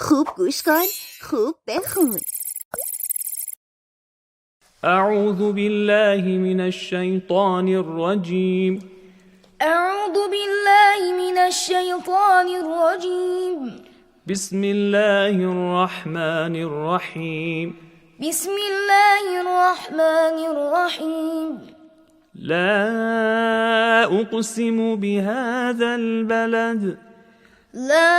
خوب گوش کن، خوب بخون. أعوذ بالله من الشيطان الرجيم. أعوذ بالله من الشيطان الرجيم. بسم الله الرحمن الرحيم. بسم الله الرحمن الرحيم. لا أقسم بهذا البلد. لا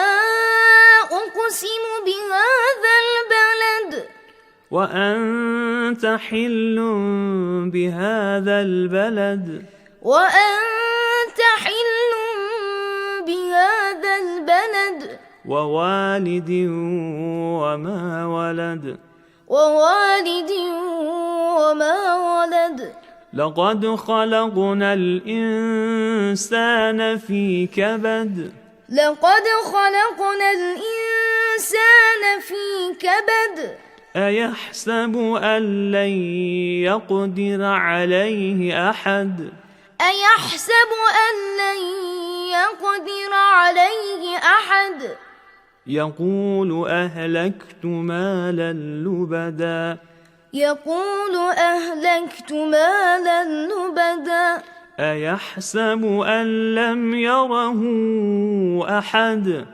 أقسم بهذا البلد. وأنت حل بهذا البلد. وأنت حل بهذا البلد. ووالد وما ولد. ووالد وما ولد. لقد خلقنا الإنسان في كبد. لقد خلقنا الإنسان في كبد. أيحسب أن لن يقدر عليه أحد. أيحسب أن لن يقدر عليه أحد. يقول أهلكت مالا لبدا. يقول أهلكت مالا لبدا. أيحسب أن لم يره أحد.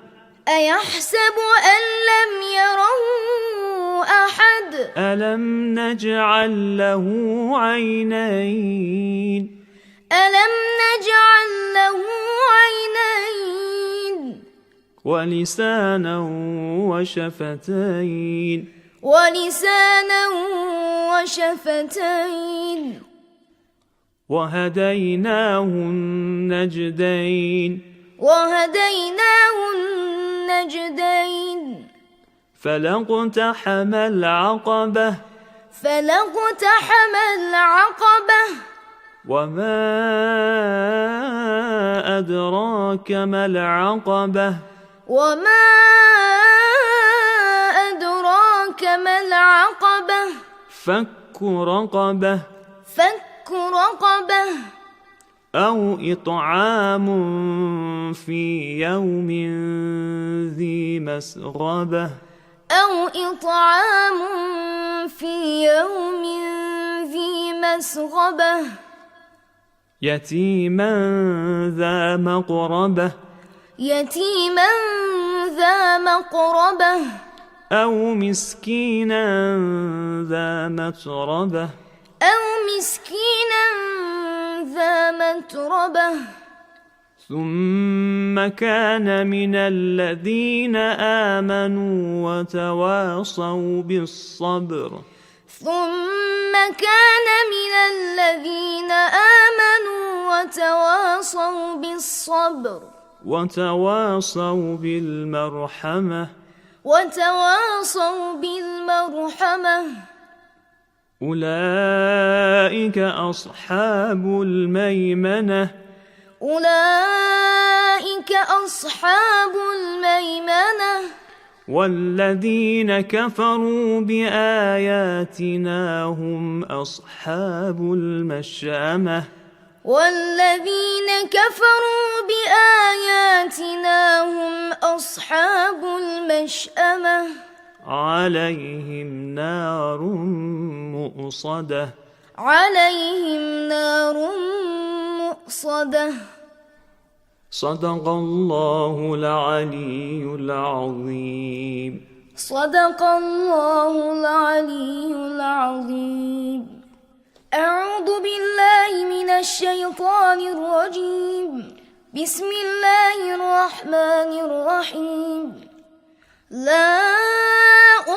أيحسب أن لم يره أحد. ألم نجعل له عينين. ألم نجعل له عينين. ولسانا وشفتين. ولسانا وشفتين. وهديناه النجدين. وهديناه النجدين. فلاقتحم العقبة. فلاقتحم العقبة. وما أدراك ما العقبة. وما أدراك ما العقبة. فك رقبة. فك رقبة. أو إطعام في يوم ذي مسغبة. أو إطعام في يوم ذي مسغبة. يتيما ذا مقربة. يتيما ذا مقربة. أو مسكينا ذا متربة. أو مسكينا ذا متربة. ثم كان من الذين آمنوا وتواصوا بالصبر. ثم كان من الذين آمنوا وتواصوا بالصبر. وتواصوا بالمرحمة. وتواصوا بالمرحمة. أولئك أصحاب الميمنة. أولئك أصحاب الميمنة. والذين كفروا بآياتنا هم أصحاب المشأمة. والذين كفروا بآياتنا هم أصحاب المشأمة. عليهم نار مؤصدة. عليهم نار مؤصدة. صدق الله العلي العظيم. صدق الله العلي العظيم. أعوذ بالله من الشيطان الرجيم. بسم الله الرحمن الرحيم. لا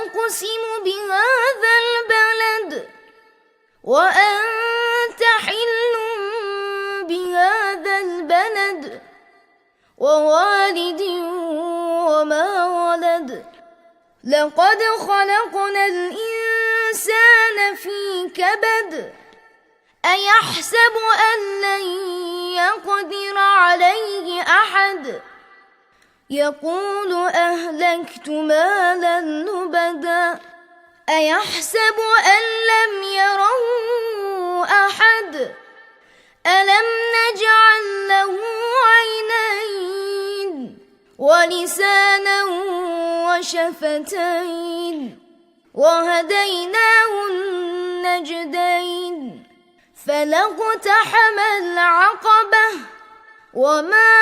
أقسم بهذا البلد. وأنت حل بهذا البلد. ووالد وما ولد. لقد خلقنا الإنسان في كبد. أيحسب أن لن يقدر عليه أحد. يقول أهلكت مالا لبدا. أيحسب أن لم يره أحد. ألم نجعل له عينين. ولسانا وشفتين وهديناه النجدين فلاقتحم العقبة وما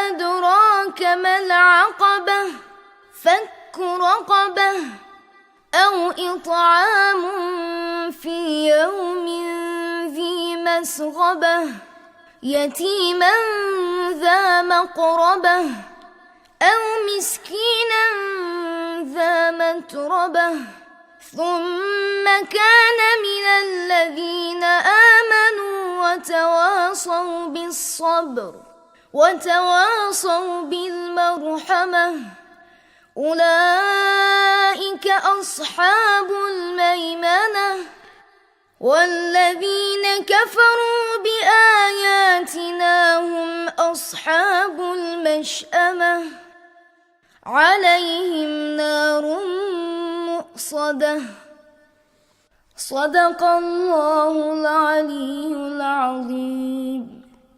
أدراك ما العقبة فك رقبة أو إطعام في يوم ذي مسغبة يتيما ذا مقربة أو مسكينا ذا متربة ثم كان من الذين آمنوا وتواصوا بالصبر وتواصوا بالمرحمة أولئك أصحاب الميمنة والذين كفروا بآياتنا هم أصحاب المشأمة عليهم نار مؤصدة صدق الله